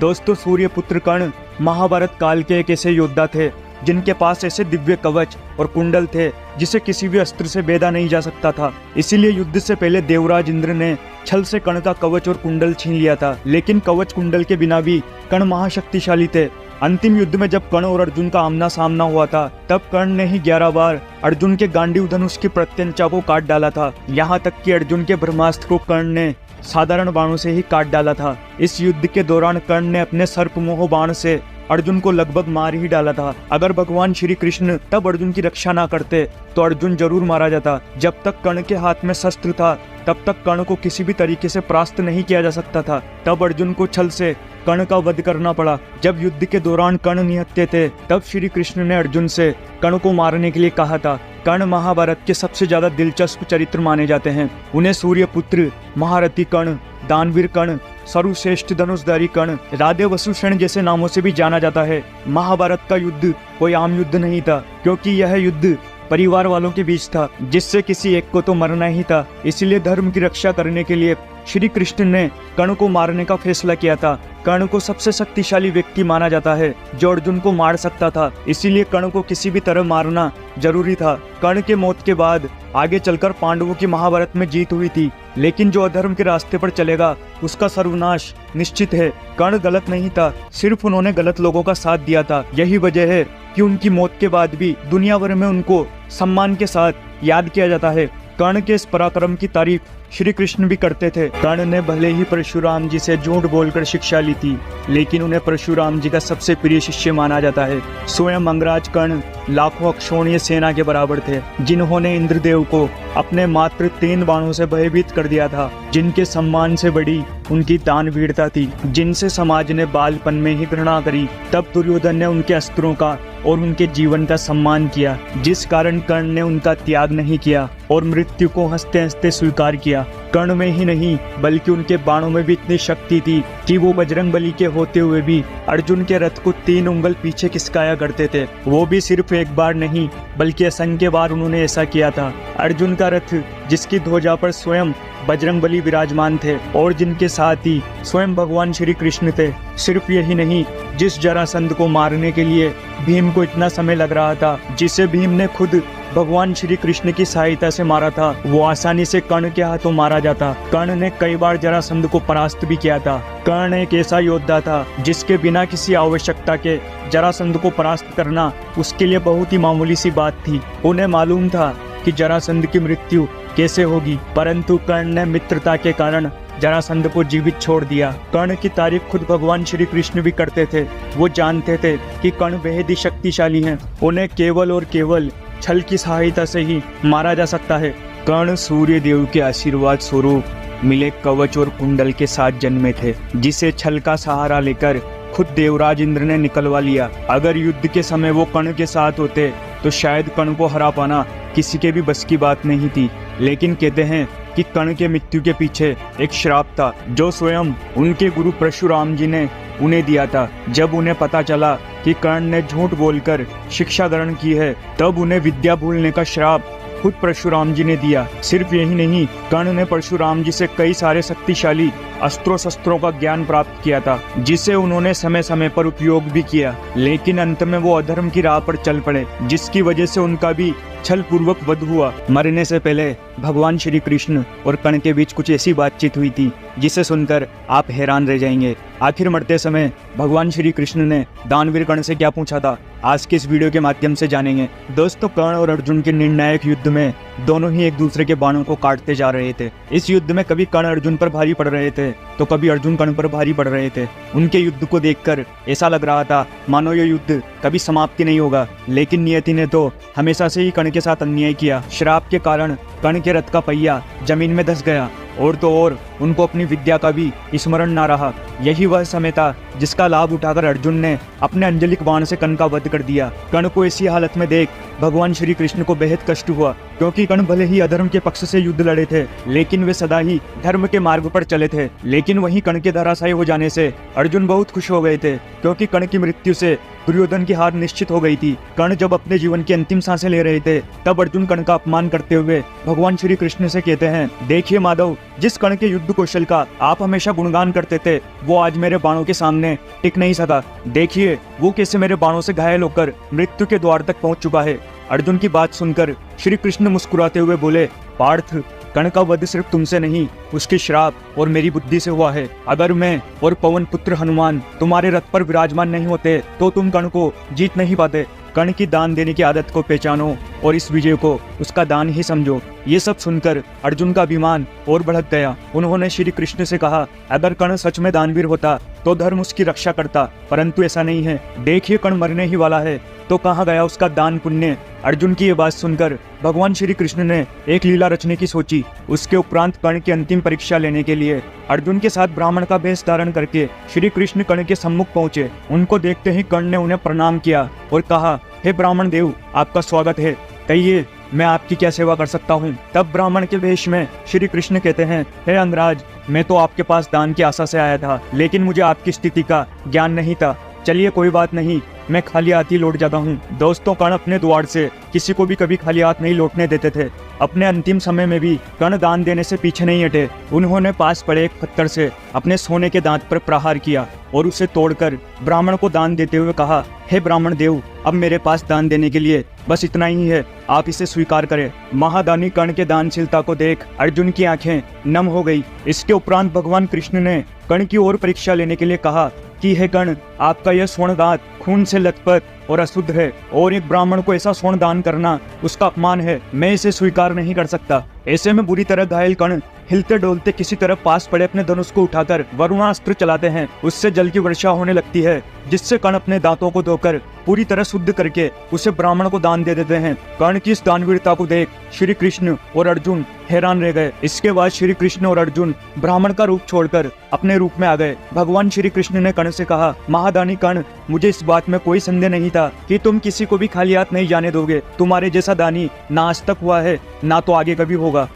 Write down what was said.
दोस्तों, सूर्यपुत्र कर्ण महाभारत काल के एक ऐसे योद्धा थे जिनके पास ऐसे दिव्य कवच और कुंडल थे जिसे किसी भी अस्त्र से भेदा नहीं जा सकता था। इसीलिए युद्ध से पहले देवराज इंद्र ने छल से कर्ण का कवच और कुंडल छीन लिया था। लेकिन कवच कुंडल के बिना भी कर्ण महाशक्तिशाली थे। अंतिम युद्ध में जब कर्ण और अर्जुन का आमना सामना हुआ था, तब कर्ण ने ही 11 बार अर्जुन के गांडीव धनुष की प्रत्यंचा को काट डाला था। यहाँ तक कि अर्जुन के ब्रह्मास्त्र को कर्ण ने साधारण बाणों से ही काट डाला था। इस युद्ध के दौरान कर्ण ने अपने सर्पमोह बाण से अर्जुन को लगभग मार ही डाला था। अगर भगवान श्री कृष्ण तब अर्जुन की रक्षा ना करते तो अर्जुन जरूर मारा जाता। जब तक कर्ण के हाथ में शस्त्र था तब तक कर्ण को किसी भी तरीके से परास्त नहीं किया जा सकता था। तब अर्जुन को छल से कर्ण का वध करना पड़ा। जब युद्ध के दौरान कर्ण निहत्थे थे, तब श्री कृष्ण ने अर्जुन से कर्ण को मारने के लिए कहा था। कर्ण महाभारत के सबसे ज्यादा दिलचस्प चरित्र माने जाते हैं। उन्हें सूर्यपुत्र, महारथी कर्ण, दानवीर कर्ण, सर्वश्रेष्ठ धनुषधारी कर्ण, राधे वसुसेन जैसे नामों से भी जाना जाता है। महाभारत का युद्ध कोई आम युद्ध नहीं था, क्योंकि यह युद्ध परिवार वालों के बीच था, जिससे किसी एक को तो मरना ही था। इसलिए धर्म की रक्षा करने के लिए श्री कृष्ण ने कर्ण को मारने का फैसला किया था। कर्ण को सबसे शक्तिशाली व्यक्ति माना जाता है जो अर्जुन को मार सकता था। इसीलिए कर्ण को किसी भी तरह मारना जरूरी था। कर्ण के मौत के बाद आगे चलकर पांडवों की महाभारत में जीत हुई थी, लेकिन जो अधर्म के रास्ते पर चलेगा उसका सर्वनाश निश्चित है। कर्ण गलत नहीं था, सिर्फ उन्होंने गलत लोगों का साथ दिया था। यही वजह है कि उनकी मौत के बाद भी दुनिया भर में उनको सम्मान के साथ याद किया जाता है। कर्ण के इस पराक्रम की तारीफ श्री कृष्ण भी करते थे। कर्ण ने भले ही परशुराम जी से झूठ बोलकर शिक्षा ली थी, लेकिन उन्हें परशुराम जी का सबसे प्रिय शिष्य माना जाता है। स्वयं अंगराज कर्ण लाखों अक्षौणीय सेना के बराबर थे, जिन्होंने इंद्रदेव को अपने मात्र 3 बाणों से भयभीत कर दिया था। जिनके सम्मान से बड़ी उनकी दानवीरता थी, जिनसे समाज ने बालपन में ही घृणा करी। तब दुर्योधन ने उनके अस्त्रों का और उनके जीवन का सम्मान किया, जिस कारण कर्ण ने उनका त्याग नहीं किया और मृत्यु को हंसते हंसते स्वीकार किया। कर्ण में ही नहीं बल्कि उनके बाणों में भी इतनी शक्ति थी कि वो बजरंगबली के होते हुए भी अर्जुन के रथ को 3 उंगल पीछे खिसकाया करते थे। वो भी सिर्फ एक बार नहीं बल्कि असंख्य बार उन्होंने ऐसा किया था। अर्जुन का रथ, जिसकी ध्वजा पर स्वयं बजरंगबली विराजमान थे और जिनके साथ ही स्वयं भगवान श्री कृष्ण थे। सिर्फ यही नहीं, जिस जरासंध को मारने के लिए भीम को इतना समय लग रहा था, जिसे भीम ने खुद भगवान श्री कृष्ण की सहायता से मारा था, वो आसानी से कर्ण के हाथों मारा जाता। कर्ण ने कई बार जरासंध को परास्त भी किया था। कर्ण एक ऐसा योद्धा था जिसके बिना किसी आवश्यकता के जरासंध को परास्त करना उसके लिए बहुत ही मामूली सी बात थी। उन्हें मालूम था कि जरासंध की मृत्यु कैसे होगी, परंतु कर्ण ने मित्रता के कारण जरासंध को जीवित छोड़ दिया। कर्ण की तारीफ खुद भगवान श्री कृष्ण भी करते थे। वो जानते थे कि कर्ण बेहद ही शक्तिशाली हैं। उन्हें केवल और केवल छल की सहायता से ही मारा जा सकता है। कर्ण सूर्य देव के आशीर्वाद स्वरूप मिले कवच और कुंडल के साथ जन्मे थे, जिसे छल का सहारा लेकर खुद देवराज इंद्र ने निकलवा लिया। अगर युद्ध के समय वो कर्ण के साथ होते तो शायद कर्ण को हरा पाना किसी के भी बस की बात नहीं थी। लेकिन कहते हैं कि कर्ण के मृत्यु के पीछे एक श्राप था जो स्वयं उनके गुरु परशुराम जी ने उन्हें दिया था। जब उन्हें पता चला कि कर्ण ने झूठ बोलकर शिक्षा ग्रहण की है, तब उन्हें विद्या भूलने का श्राप खुद परशुराम जी ने दिया। सिर्फ यही नहीं, कर्ण ने परशुराम जी से कई सारे शक्तिशाली अस्त्रों शस्त्रों का ज्ञान प्राप्त किया था, जिसे उन्होंने समय समय पर उपयोग भी किया। लेकिन अंत में वो अधर्म की राह पर चल पड़े, जिसकी वजह से उनका भी छल पूर्वक वध हुआ। मरने से पहले भगवान श्री कृष्ण और कर्ण के बीच कुछ ऐसी बातचीत हुई थी जिसे सुनकर आप हैरान रह जाएंगे। आखिर मरते समय भगवान श्री कृष्ण ने दानवीर कर्ण से क्या पूछा था, आज के इस वीडियो के माध्यम से जानेंगे। दोस्तों, कर्ण और अर्जुन के निर्णायक युद्ध में दोनों ही एक दूसरे के बाणों को काटते जा रहे थे। इस युद्ध में कभी कर्ण अर्जुन पर भारी पड़ रहे थे तो कभी अर्जुन कर्ण पर भारी पड़ रहे थे। उनके युद्ध को देखकर ऐसा लग रहा था मानो ये युद्ध कभी समाप्ति नहीं होगा। लेकिन नियति ने तो हमेशा से ही कर्ण के साथ अन्याय किया। श्राप के कारण कर्ण के रथ का पहिया जमीन में धंस गया और तो और उनको अपनी विद्या का भी स्मरण ना रहा। यही वह समय था जिसका लाभ उठाकर अर्जुन ने अपने अंजलिक बाण से कर्ण का वध कर दिया। कर्ण को ऐसी हालत में देख भगवान श्री कृष्ण को बेहद कष्ट हुआ, क्योंकि कर्ण भले ही अधर्म के पक्ष से युद्ध लड़े थे, लेकिन वे सदा ही धर्म के मार्ग पर चले थे। लेकिन वहीं कर्ण के धराशायी हो जाने से अर्जुन बहुत खुश हो गए थे, क्योंकि कर्ण की मृत्यु से दुर्योधन की हार निश्चित हो गई थी। कर्ण जब अपने जीवन की अंतिम सांसें ले रहे थे, तब अर्जुन कर्ण का अपमान करते हुए भगवान श्री कृष्ण से कहते हैं, देखिए माधव, जिस कर्ण के युद्ध कौशल का आप हमेशा गुणगान करते थे वो आज मेरे बाणों के सामने टिक नहीं सका। देखिए वो कैसे मेरे बाणों से घायल होकर मृत्यु के द्वार तक पहुंच चुका है। अर्जुन की बात सुनकर श्री कृष्ण मुस्कुराते हुए बोले, पार्थ, कर्ण का वध सिर्फ तुमसे नहीं, उसके श्राप और मेरी बुद्धि से हुआ है। अगर मैं और पवन पुत्र हनुमान तुम्हारे रथ पर विराजमान नहीं होते तो तुम कर्ण को जीत नहीं पाते। कर्ण की दान देने की आदत को पहचानो और इस विजय को उसका दान ही समझो। ये सब सुनकर अर्जुन का अभिमान और भड़क गया। उन्होंने श्री कृष्ण से कहा, अगर कर्ण सच में दानवीर होता तो धर्म उसकी रक्षा करता, परंतु ऐसा नहीं है। देखिए कर्ण मरने ही वाला है तो कहाँ गया उसका दान पुण्य। अर्जुन की ये बात सुनकर भगवान श्री कृष्ण ने एक लीला रचने की सोची। उसके उपरांत कर्ण की अंतिम परीक्षा लेने के लिए अर्जुन के साथ ब्राह्मण का वेश धारण करके श्री कृष्ण कर्ण के सम्मुख पहुंचे। उनको देखते ही कर्ण ने उन्हें प्रणाम किया और कहा, हे ब्राह्मण देव, आपका स्वागत है, कहिए मैं आपकी क्या सेवा कर सकता हूँ। तब ब्राह्मण के वेश में श्री कृष्ण कहते हैं, हे अंगराज, मैं तो आपके पास दान की आशा से आया था, लेकिन मुझे आपकी स्थिति का ज्ञान नहीं था। चलिए कोई बात नहीं, मैं खाली हाथ ही लौट जाता हूँ। दोस्तों, कर्ण अपने द्वार से किसी को भी कभी खाली हाथ नहीं लौटने देते थे। अपने अंतिम समय में भी कर्ण दान देने से पीछे नहीं हटे। उन्होंने पास पड़े एक पत्थर से अपने सोने के दांत पर प्रहार किया और उसे तोड़कर ब्राह्मण को दान देते हुए कहा, हे ब्राह्मण देव, अब मेरे पास दान देने के लिए बस इतना ही है, आप इसे स्वीकार करें। महादानी कर्ण के दानशीलता को देख अर्जुन की आंखें नम हो गई। इसके उपरांत भगवान कृष्ण ने कर्ण की और परीक्षा लेने के लिए कहा कि हे कर्ण, आपका यह स्वर्ण दांत खून से लथपथ और अशुद्ध है और एक ब्राह्मण को ऐसा स्वर्ण दान करना उसका अपमान है। मैं इसे स्वीकार नहीं कर सकता। ऐसे में बुरी तरह घायल कर्ण हिलते डोलते किसी तरह पास पड़े अपने धनुष को उठाकर वरुणास्त्र चलाते हैं। उससे जल की वर्षा होने लगती है, जिससे कर्ण अपने दांतों को धोकर पूरी तरह शुद्ध करके उसे ब्राह्मण को दान दे देते हैं। कर्ण की इस दानवीरता को देख श्री कृष्ण और अर्जुन हैरान रह गए। इसके बाद श्री कृष्ण और अर्जुन ब्राह्मण का रूप छोड़कर अपने रूप में आ गए। भगवान श्री कृष्ण ने कर्ण से कहा, महादानी कर्ण, मुझे इस बात में कोई संदेह नहीं था कि तुम किसी को भी खाली हाथ नहीं जाने दोगे। तुम्हारे जैसा दानी ना आज तक हुआ है, ना तो आगे कभी होगा।